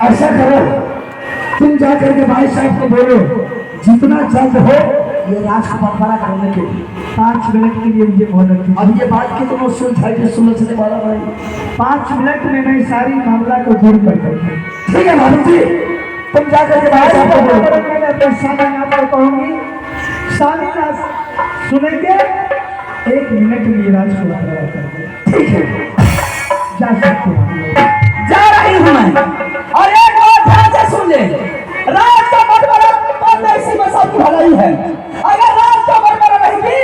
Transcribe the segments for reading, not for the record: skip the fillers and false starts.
ऐसा करो, तुम जाकर के भाई साहब को बोलो जितना जल्द हो ये राज को बंटवारा करने के लिए 5 मिनट के लिए मुझे मोहलत दीजिए। अब ये बात की तुम सुलझने वाला भाई 5 मिनट में मैं सारी मामला को दूर कर दूंगा। ठीक है भाभी जी, तुम जाकर के भाई साहब को बोलो। मैं अपने सामने आपको कहूंगी, सारी राज सुनेंगे, 1 मिनट में ये राज को बंटवारा कर देंगे। ठीक है, जा सकते हैं। जा रही हूँ मैं, और एक बात ध्यान से सुन ले, राज का बंटवारा करना इसी में सबकी भलाई है। अगर राज का बंटवारा रहेगी,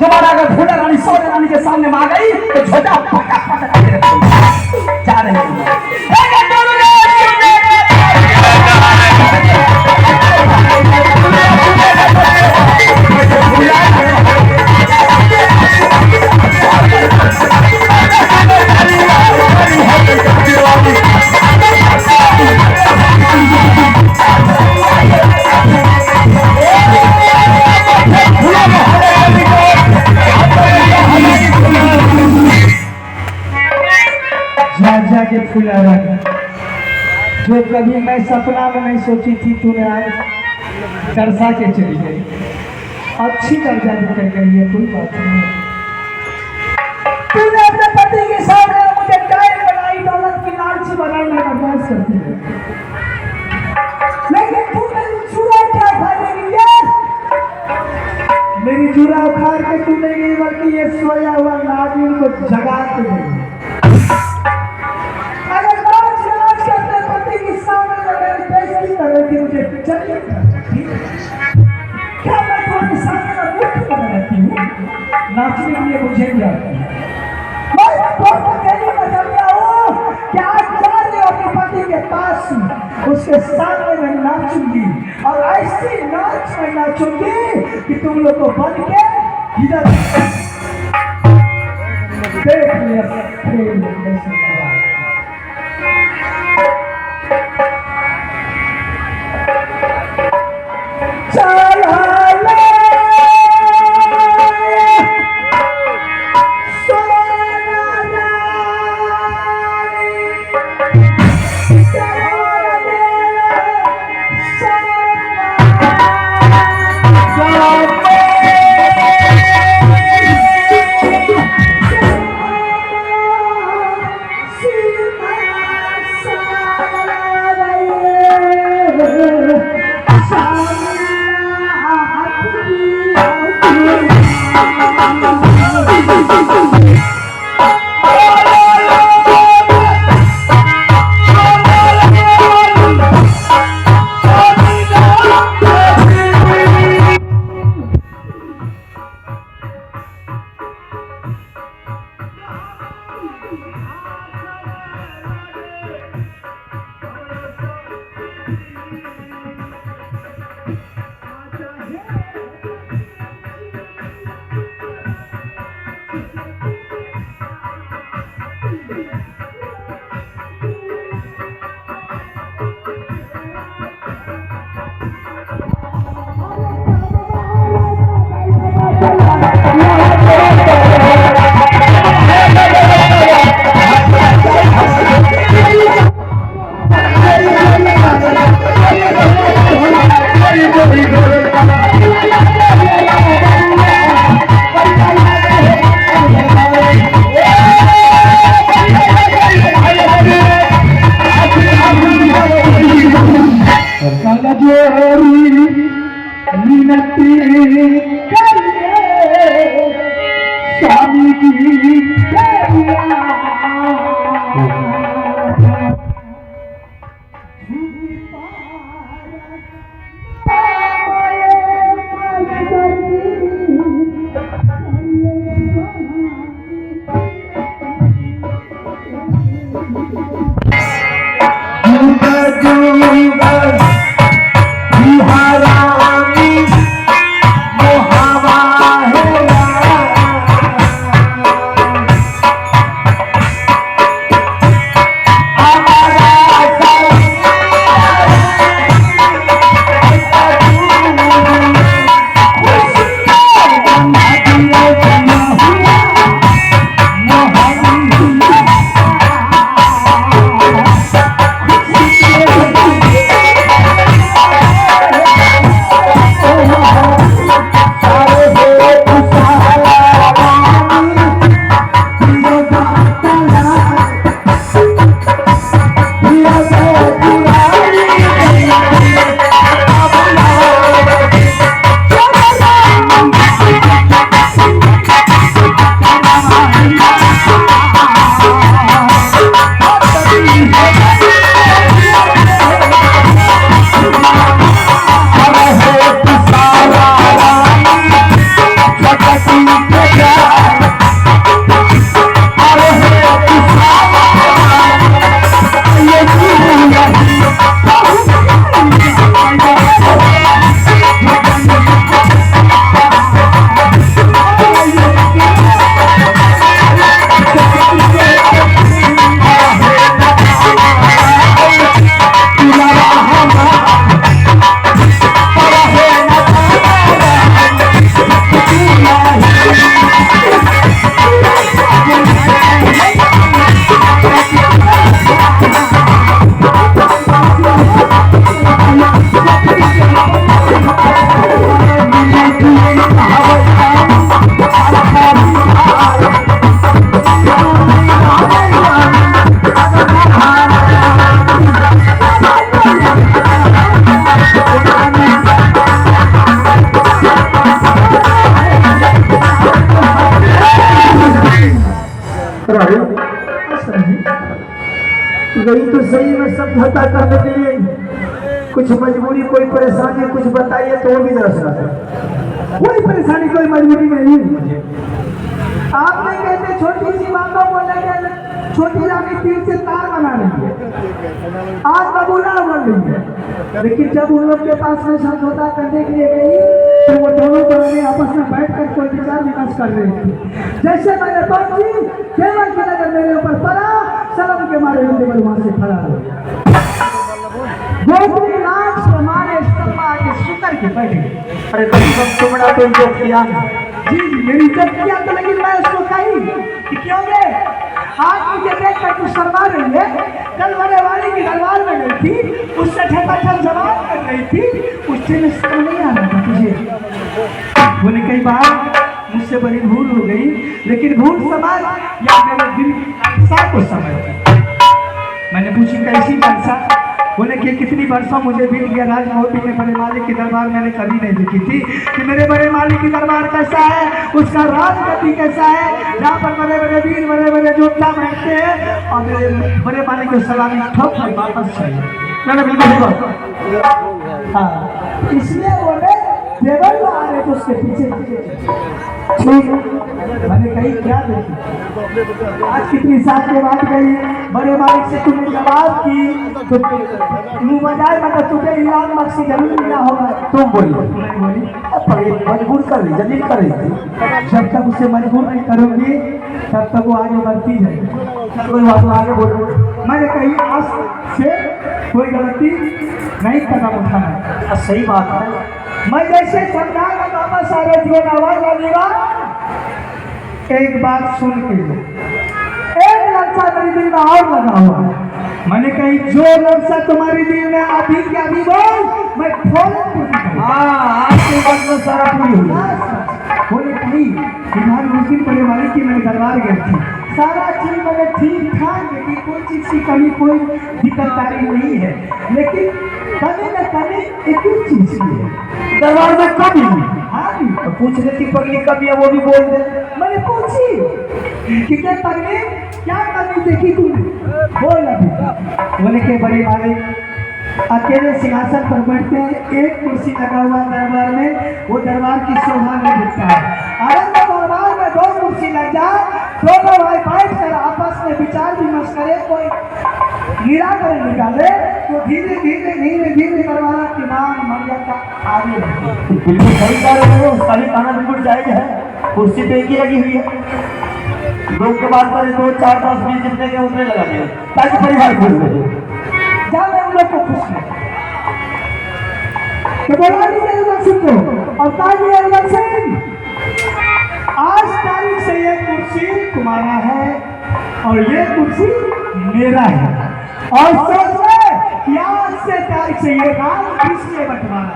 तुम्हारा अगर फूटा रानी सोने रानी के सामने में आ गई तो छोटा पटक पटक जा रहे हैं। के फूला जो कभी मैं सपना में नहीं सोची थी, तूने आज दर्शा के चली गई। अच्छी दर्जा निकल गई है, कोई बात नहीं। तूने अपने पति के सामने मुझे कायर बनाई, दौलत की लालची बनाई, मैं बर्दाश्त करती हूँ, लेकिन तू मेरी चूड़ा क्या खाएगी यार? मेरी चूड़ा उखाड़ के तू नहीं, बल्कि ये सोया हुआ नागिन को जगा के गई। अगर पति की सामने बेइज्जती कर रही थी मुझे, चलिए क्या मैं तुम्हारे सामने मुक्त कर रहती हूँ? नाचने के लिए मुझे भी आती है। मैं बहुत अकेली में चल गया हूँ कि आज जा रही हूँ अपने पति के पास, उसके सामने मैं नाचूंगी, और ऐसी नाच में नाचूंगी कि तुम लोग को बन के इधर देख लिया। गई तो सही में समझौता करने के लिए कुछ मजबूरी कोई परेशानी कुछ बताइए तो वो भी जरा सुना। कोई परेशानी कोई मजबूरी नहीं है मुझे। आपने कहते छोटी सी बातों को लेकर छोटी रानी तीर से तार बना रही है, आज बबूला बोल रही है। लेकिन जब उन लोग के पास में समझौता करने के लिए गई तो वो दोनों बहनें आपस में बैठकर कोई विचार विमर्श कर रही थी। जैसे मैंने पहुंची केवल की नजर मेरे ऊपर पड़ा, शर्म के मारे हुए वहां से खड़ा हो गया। गोपी नाच प्रमाण स्तंभ आगे सुकर के बैठ गई। अरे तुमने तो जो किया जी मेरी इज्जत किया तो, लेकिन मैं उसको कही कि क्यों रे आज मुझे देख कर तू शर्मा रही है। कल बड़े वाली की दरबार में गई थी, उससे ठेकाठक जवाब कर रही थी, उससे में शर्म नहीं आ रहा था तुझे। बोले कई बार मुझसे बड़ी भूल हो गई, लेकिन भूल समझ या मेरे दिल की लालसा को समझ। मैंने पूछी कैसी लालसा? बोले कि कितनी वर्षों मुझे बीत गया राजमोहती में बड़े मालिक की दरबार मैंने कभी नहीं देखी थी कि मेरे बड़े मालिक की दरबार कैसा है, उसका राजगति कैसा है, जहाँ पर बड़े बड़े वीर बड़े बड़े योद्धा बैठते हैं और मेरे बड़े मालिक को सलामी ठोक कर वापस चाहिए। मैंने बिल्कुल हाँ, इसलिए बोले देवर को आ रहे तो उसके पीछे मैंने कही क्या देखी आज कितनी साल के बाद गई बड़े मालिक से तुमने जवाब की तो मुँह बजाए मतलब तुझे इलाम मक्सी जरूर मिला होगा। तुम बोली मजबूर कर रही जलील कर रही थी। जब तक उसे मजबूर नहीं करोगी तब तक वो आगे बढ़ती जाएगी। कोई बात आगे बोलो। मैंने कही आज से कोई गलती नहीं कदम उठाना। सही बात है। मैं जैसे समझा का वापस आ रहे जीवन आवाज लगेगा एक बात सुन के लो। एक लड़का मेरे दिल में और लगा हुआ है। मैंने कही जो लड़का तुम्हारे दिल में अभी के अभी बोल मैं फौरन आपकी बात में सारा पूरी हुई। बोले कही तुम्हारी उस दिन बड़े वाली की मैंने दरबार गई थी, सारा चीज मैंने ठीक ठाक देखी, कोई चीज की कमी कोई दिक्कतदारी नहीं है, लेकिन कभी न कभी एक ही चीज की है दरबार में कमी। हाँ तो पूछ लेती पगली कमी है वो भी बोल दे। मैंने पूछी कि क्या पगली क्या कमी देखी तूने? बोल अभी। बोले के बड़े मालिक अकेले सिंहासन पर बैठते हैं, एक कुर्सी लगा हुआ दरबार में, वो दरबार की शोभा नहीं दिखता है। अगर वो दरबार में दो कुर्सी लग जाए, दोनों भाई बैठ कर आपस में विचार विमर्श करे, कोई निराकरण निकाले तो धीरे धीरे धीरे धीरे दरबार की मान मर्यादा आगे बढ़ती। बिल्कुल सही कह रहे हो। सारी खाना बिल्कुल जायज है। कुर्सी पे एक ही लगी हुई है। दो के बाद पर 2 4 5 20 जितने के उतने लगा दिए ताकि परिवार खुश रहे। क्या मैं उन लोग को खुश कर तो बोला नहीं सुन लो। और ताकि अरबन सिंह आज तारीख से ये कुर्सी तुम्हारा है और ये कुर्सी मेरा है, और सोच ले कि आज से तारीख से ये काम किसने बंटवाना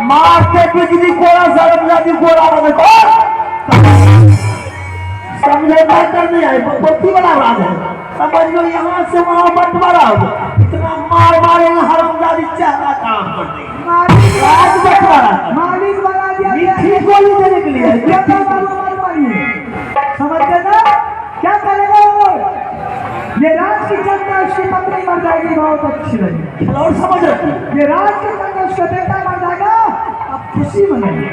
मार के बिजली कोड़ा सरमजादी कोड़ा देखो समझे बात नहीं आई पोती वाला राज है। समझ लो यहाँ से वहाँ बंटवारा हो इतना मार मारे हरमजादी चाहता काम कर देगी। राज बंटवारा मालिक बना दिया मिठी गोली देने के लिए समझ गए ना? क्या करेगा वो? ये राज की जनता उसकी पत्नी मर जाएगी, बहुत अच्छी लगी। और समझ रखी ये राज की जनता उसका बेटा मर जाएगा, अब खुशी मनाएगी।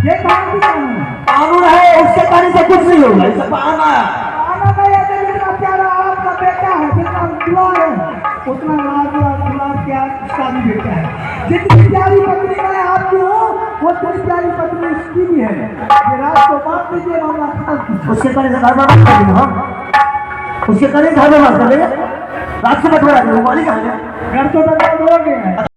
ये कानून है, उसके कहने से कुछ नहीं होगा। इसे बहाना है। जितना प्यारा आपका बेटा है, जितना दुलार है उतना दुलार प्यार उसका भी बेटा है। जितनी प्यारी पत्नी मैं आपकी हूँ वो थोड़ी प्यारी पत्नी उसकी भी है। ये राज को बांट दीजिए मामला खत्म। उसके कहने से घर में बात कर देंगे। उसके कहने घर में बात कर देंगे। रात को बंटवारा मालिक घर तो लोग हैं।